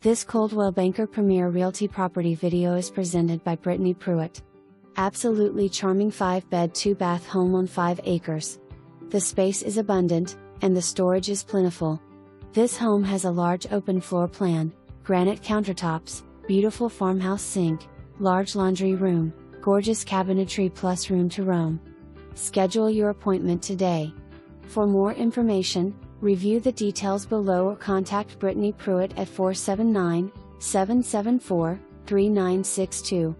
This Coldwell Banker Premier Realty property video is presented by Brittany Pruett. Absolutely charming 5-bed 2-bath home on 5 acres. The space is abundant, and the storage is plentiful. This home has a large open floor plan, granite countertops, beautiful farmhouse sink, large laundry room, gorgeous cabinetry plus room to roam. Schedule your appointment today. For more information, review the details below or contact Brittany Pruett at 479-774-3962.